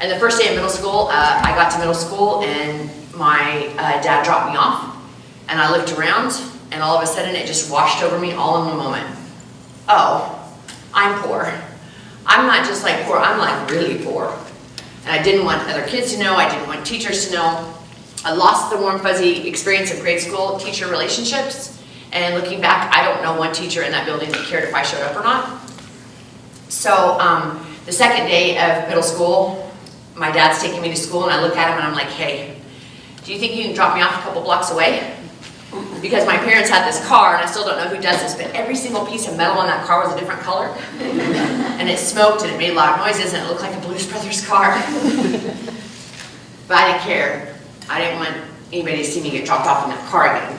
And the first day of middle school, I got to middle school and my dad dropped me off. And I looked around and all of a sudden it just washed over me all in one moment. Oh, I'm poor. I'm not just like poor, I'm like really poor. And I didn't want other kids to know, I didn't want teachers to know. I lost the warm fuzzy experience of grade school teacher relationships. And looking back, I don't know one teacher in that building that cared if I showed up or not. So the second day of middle school, my dad's taking me to school and I look at him and I'm like, hey, do you think you can drop me off a couple blocks away? Because my parents had this car, and I still don't know who does this, but every single piece of metal on that car was a different color. And it smoked and it made loud noises and it looked like a Blues Brothers car. But I didn't care. I didn't want anybody to see me get dropped off in that car again.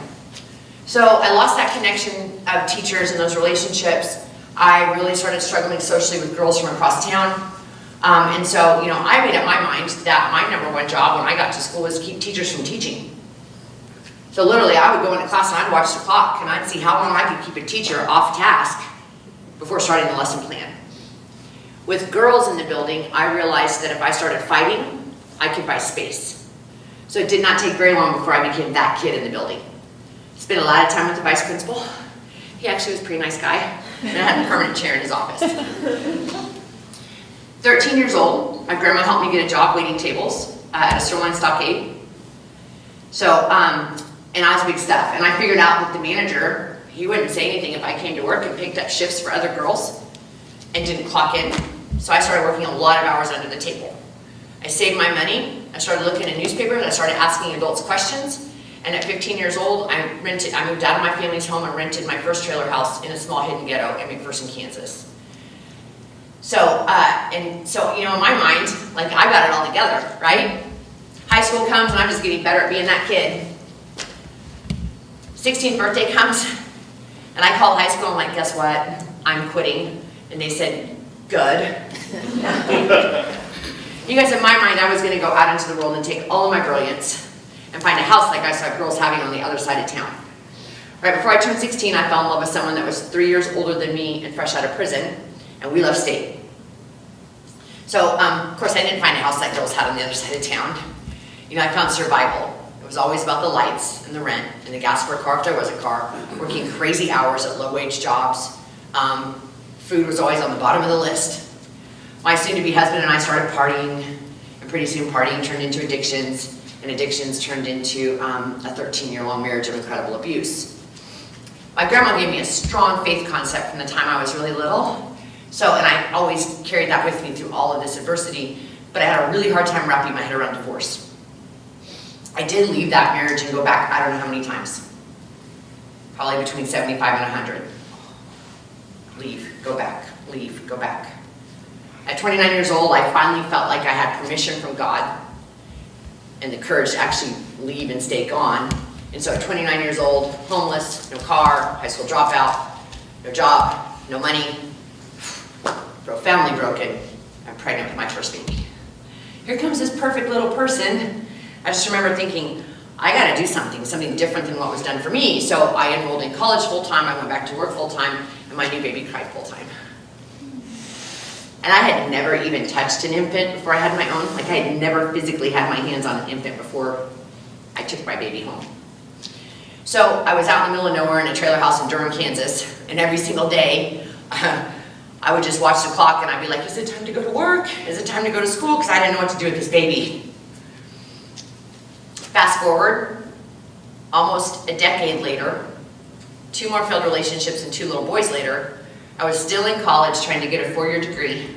So I lost that connection of teachers and those relationships. I really started struggling socially with girls from across town. And so, I made up my mind that my number one job when I got to school was to keep teachers from teaching. So literally, I would go into class and I'd watch the clock and I'd see how long I could keep a teacher off task before starting the lesson plan. With girls in the building, I realized that if I started fighting, I could buy space. So it did not take very long before I became that kid in the building. Spent a lot of time with the vice principal. He actually was a pretty nice guy. And I had a permanent chair in his office. 13 years old, my grandma helped me get a job waiting tables at a sirloin stockade. So, and I was big stuff. And I figured out with the manager, he wouldn't say anything if I came to work and picked up shifts for other girls and didn't clock in. So I started working a lot of hours under the table. I saved my money. I started looking at newspapers. I started asking adults questions. And at 15 years old, I moved out of my family's home and rented my first trailer house in a small hidden ghetto in McPherson, Kansas. So, in my mind, like I got it all together, right? High school comes and I'm just getting better at being that kid. 16th birthday comes and I called high school and I'm like, guess what? I'm quitting. And they said, good. You guys, in my mind, I was gonna go out into the world and take all of my brilliance and find a house like I saw girls having on the other side of town. Right before I turned 16, I fell in love with someone that was 3 years older than me and fresh out of prison, and we left state. So, of course, I didn't find a house like girls had on the other side of town. I found survival. It was always about the lights and the rent and the gas for a car if there was a car, working crazy hours at low-wage jobs. Food was always on the bottom of the list. My soon-to-be husband and I started partying, and pretty soon partying turned into addictions, and addictions turned into a 13-year-long marriage of incredible abuse. My grandma gave me a strong faith concept from the time I was really little, and I always carried that with me through all of this adversity, but I had a really hard time wrapping my head around divorce. I did leave that marriage and go back, I don't know how many times. Probably between 75 and 100. Leave, go back, leave, go back. At 29 years old, I finally felt like I had permission from God and the courage to actually leave and stay gone. And so at 29 years old, homeless, no car, high school dropout, no job, no money, family broken, I'm pregnant with my first baby. Here comes this perfect little person. I just remember thinking, I gotta do something different than what was done for me. So I enrolled in college full-time, I went back to work full-time, and my new baby cried full-time. And I had never even touched an infant before I had my own. Like I had never physically had my hands on an infant before I took my baby home. So I was out in the middle of nowhere in a trailer house in Durham, Kansas, and every single day, I would just watch the clock and I'd be like, is it time to go to work? Is it time to go to school? Because I didn't know what to do with this baby. Fast forward, almost a decade later, 2 more failed relationships and 2 little boys later, I was still in college trying to get a 4-year degree.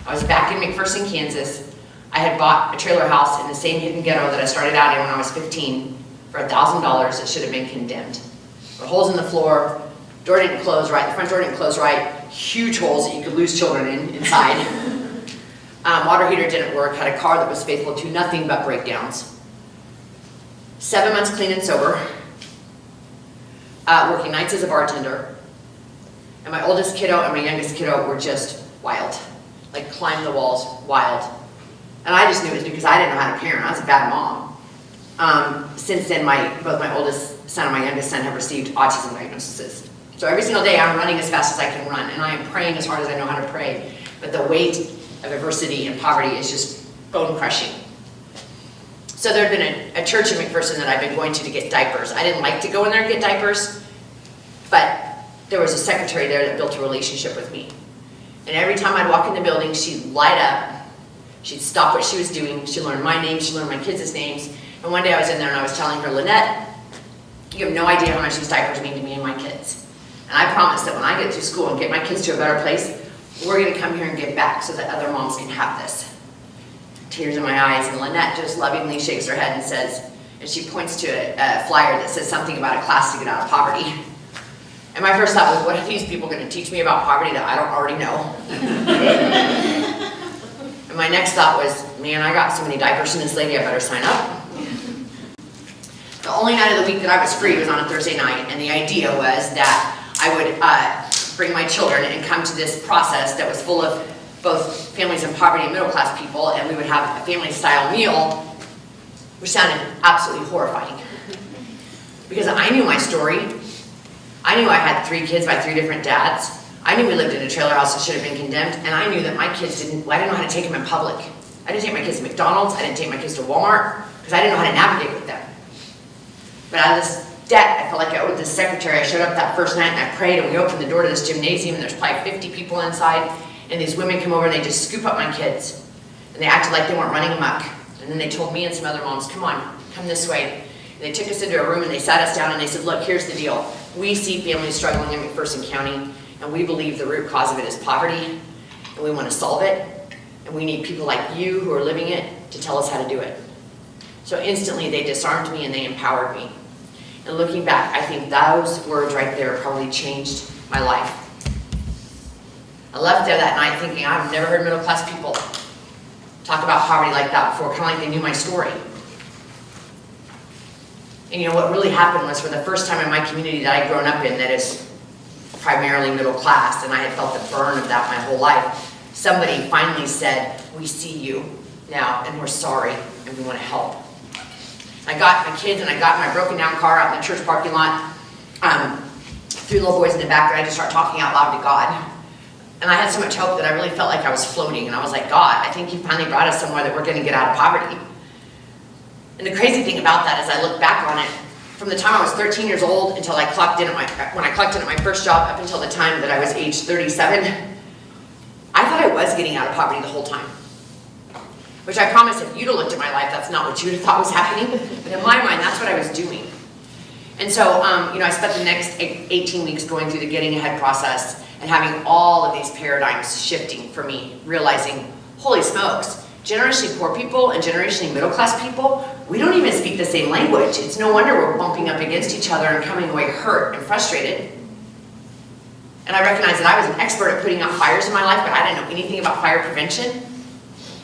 I was back in McPherson, Kansas. I had bought a trailer house in the same hidden ghetto that I started out in when I was 15 for $1,000 that should have been condemned. There were holes in the floor, door didn't close right, the front door didn't close right, huge holes that you could lose children inside. Water heater didn't work, had a car that was faithful to nothing but breakdowns. 7 months clean and sober, working nights as a bartender. And my oldest kiddo and my youngest kiddo were just wild. Like climbed the walls, wild. And I just knew it was because I didn't know how to parent. I was a bad mom. Since then, both my oldest son and my youngest son have received autism diagnoses. So every single day I'm running as fast as I can run, and I am praying as hard as I know how to pray. But the weight of adversity and poverty is just bone crushing. So there had been a church in McPherson that I'd been going to get diapers. I didn't like to go in there and get diapers, but there was a secretary there that built a relationship with me. And every time I'd walk in the building, she'd light up, she'd stop what she was doing, she'd learn my name, she'd learn my kids' names. And one day I was in there and I was telling her, Lynette, you have no idea how much these diapers mean to me and my kids. And I promise that when I get through school and get my kids to a better place, we're gonna come here and give back so that other moms can have this. Tears in my eyes, and Lynette just lovingly shakes her head and says, and she points to a flyer that says something about a class to get out of poverty. And my first thought was, what are these people gonna teach me about poverty that I don't already know? And my next thought was, man, I got so many diapers from this lady, I better sign up. The only night of the week that I was free was on a Thursday night, and the idea was that I would bring my children and come to this process that was full of both families in poverty and middle class people, and we would have a family style meal, which sounded absolutely horrifying. Because I knew my story. I knew I had 3 kids by 3 different dads. I knew we lived in a trailer house that should have been condemned, and I knew that my kids I didn't know how to take them in public. I didn't take my kids to McDonald's, I didn't take my kids to Walmart, because I didn't know how to navigate with them. But out of this debt, I felt like I owed this secretary. I showed up that first night and I prayed, and we opened the door to this gymnasium, and there's probably 50 people inside, and these women come over and they just scoop up my kids. And they acted like they weren't running amok. And then they told me and some other moms, come on, come this way. And they took us into a room and they sat us down and they said, look, here's the deal. We see families struggling in McPherson County, and we believe the root cause of it is poverty, and we want to solve it. And we need people like you who are living it to tell us how to do it. So instantly they disarmed me and they empowered me. And looking back, I think those words right there probably changed my life. I left there that night thinking, I've never heard middle class people talk about poverty like that before, kind of like they knew my story. And you know, what really happened was, for the first time in my community that I'd grown up in, that is primarily middle class, and I had felt the burn of that my whole life, somebody finally said, we see you now, and we're sorry, and we want to help. I got my kids and I got my broken down car out in the church parking lot, 3 little boys in the back, and I just started talking out loud to God. And I had so much hope that I really felt like I was floating, and I was like, God, I think you finally brought us somewhere that we're going to get out of poverty. And the crazy thing about that is, I look back on it, from the time I was 13 years old until I clocked in at when I clocked in at my first job, up until the time that I was age 37, I thought I was getting out of poverty the whole time. Which I promise, if you'd have looked at my life, that's not what you'd have thought was happening. But in my mind, that's what I was doing. And so, you know, I spent the next 18 weeks going through the getting ahead process and having all of these paradigms shifting for me, realizing, holy smokes, generationally poor people and generationally middle class people, we don't even speak the same language. It's no wonder we're bumping up against each other and coming away hurt and frustrated. And I recognized that I was an expert at putting out fires in my life, but I didn't know anything about fire prevention.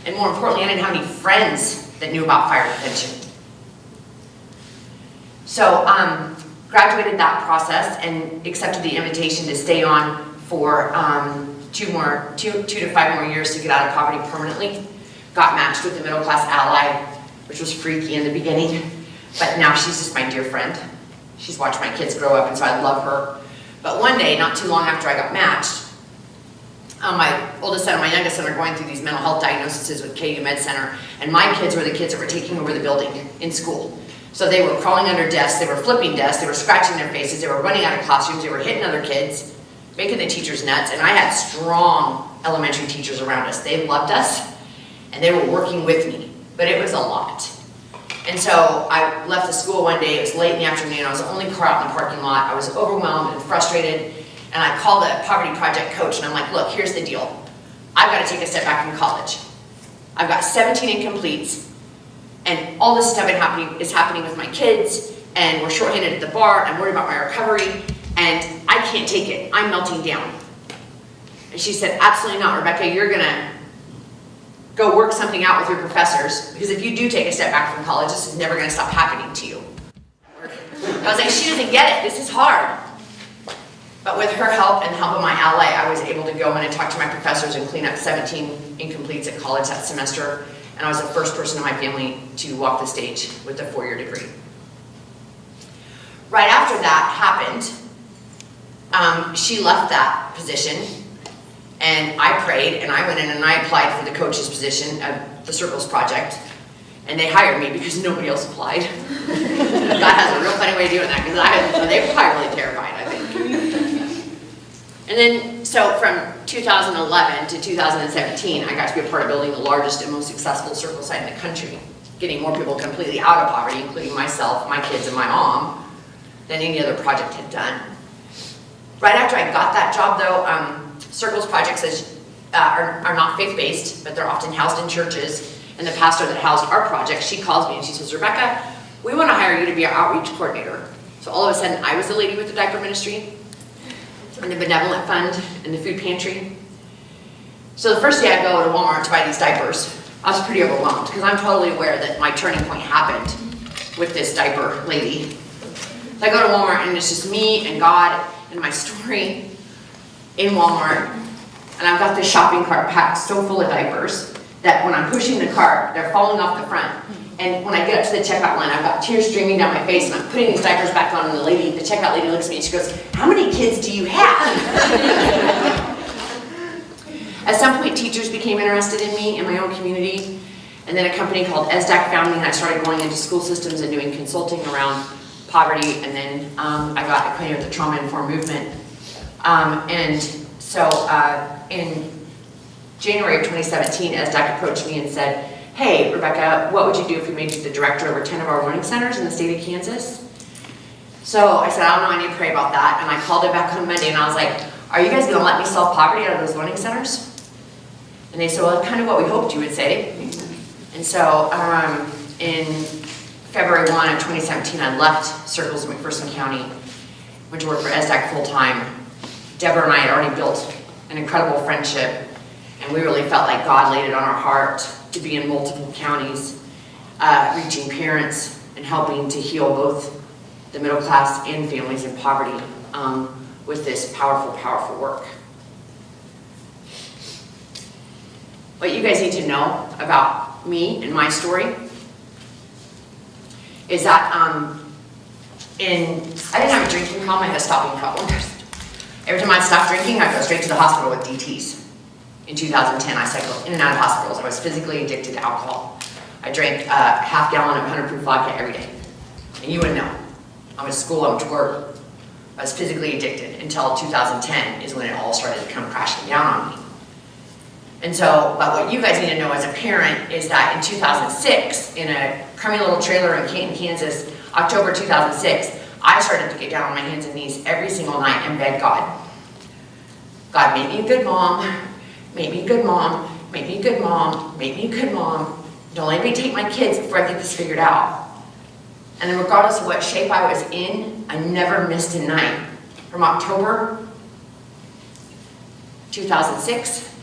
And more importantly, I didn't have any friends that knew about fire prevention. So graduated that process and accepted the invitation to stay on for 2 to 5 more years to get out of poverty permanently. Got matched with a middle class ally, which was freaky in the beginning, but now she's just my dear friend. She's watched my kids grow up, and so I love her. But one day, not too long after I got matched, my oldest son and my youngest son are going through these mental health diagnoses with KU Med Center, and my kids were the kids that were taking over the building in school. So they were crawling under desks, they were flipping desks, they were scratching their faces, they were running out of classrooms, they were hitting other kids, making the teachers nuts, and I had strong elementary teachers around us. They loved us, and they were working with me, but it was a lot. And so I left the school one day, it was late in the afternoon, I was the only car out in the parking lot, I was overwhelmed and frustrated, and I called the Poverty Project coach, and I'm like, look, here's the deal. I've got to take a step back from college. I've got 17 incompletes, and all this stuff is happening with my kids, and we're shorthanded at the bar, I'm worried about my recovery, and I can't take it, I'm melting down. And she said, absolutely not, Rebecca, you're gonna go work something out with your professors, because if you do take a step back from college, this is never gonna stop happening to you. I was like, she doesn't get it, this is hard. But with her help and the help of my ally, I was able to go in and talk to my professors and clean up 17 incompletes at college that semester, and I was the first person in my family to walk the stage with a 4-year degree. Right after that happened, she left that position, and I prayed, and I went in and I applied for the coach's position, the Circles Project, and they hired me because nobody else applied. God has a real funny way of doing that, because they were probably really terrified, I think. And then, so from 2011 to 2017, I got to be a part of building the largest and most successful circle site in the country, getting more people completely out of poverty, including myself, my kids, and my mom, than any other project had done. Right after I got that job, though, Circles projects are not faith-based, but they're often housed in churches. And the pastor that housed our project, she calls me and she says, Rebecca, we want to hire you to be our outreach coordinator. So all of a sudden, I was the lady with the diaper ministry, and the benevolent fund, and the food pantry. So the first day I go to Walmart to buy these diapers, I was pretty overwhelmed, because I'm totally aware that my turning point happened with this diaper lady. So I go to Walmart, and it's just me and God and my story in Walmart, and I've got this shopping cart packed so full of diapers that when I'm pushing the cart, they're falling off the front. And when I get up to the checkout line, I've got tears streaming down my face, and I'm putting these diapers back on, and the checkout lady looks at me and she goes, how many kids do you have? At some point, teachers became interested in me in my own community, and then a company called SDAC found me, and I started going into school systems and doing consulting around poverty, and then I got acquainted with the trauma-informed movement. And so in January of 2017, SDAC approached me and said, hey, Rebecca, what would you do if we made you the director over 10 of our learning centers in the state of Kansas? So I said, I don't know, I need to pray about that. And I called it back on Monday, and I was like, are you guys going to let me solve poverty out of those learning centers? And they said, well, that's kind of what we hoped you would say. And so in February 1 of 2017, I left Circles in McPherson County, went to work for SDAC full-time. Deborah and I had already built an incredible friendship, and we really felt like God laid it on our heart to be in multiple counties, reaching parents and helping to heal both the middle class and families in poverty with this powerful, powerful work. What you guys need to know about me and my story is that I didn't have a drinking problem, I had a stopping problem. Every time I'd stop drinking, I'd go straight to the hospital with DTs. In 2010, I cycled in and out of hospitals. I was physically addicted to alcohol. I drank a half gallon of 100 proof vodka every day. And you wouldn't know. I went to school, I went to work. I was physically addicted until 2010 is when it all started to come crashing down on me. And so, but what you guys need to know as a parent is that in 2006, in a crummy little trailer in Canton, Kansas, October 2006, I started to get down on my hands and knees every single night and beg God. God, make me a good mom. Make me a good mom. Make me a good mom. Make me a good mom. Don't let me take my kids before I get this figured out. And then regardless of what shape I was in, I never missed a night. From October 2006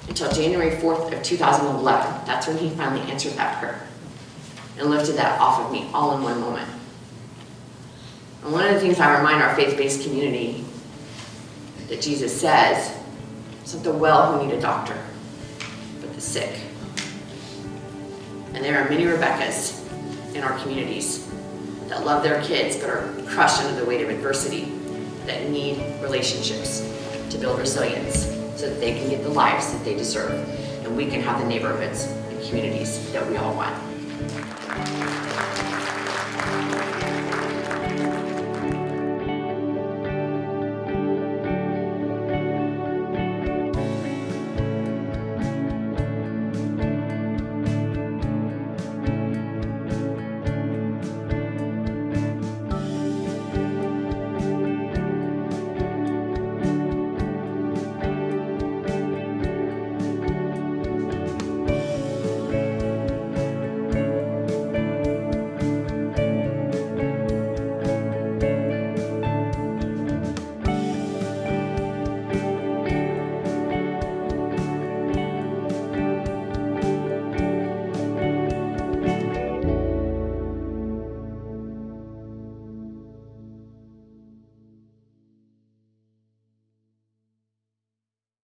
until January 4th of 2011. That's when he finally answered that prayer and lifted that off of me all in one moment. And one of the things I remind our faith-based community that Jesus says, it's not the well who need a doctor, but the sick. And there are many Rebeccas in our communities that love their kids but are crushed under the weight of adversity, that need relationships to build resilience so that they can get the lives that they deserve, and we can have the neighborhoods and communities that we all want.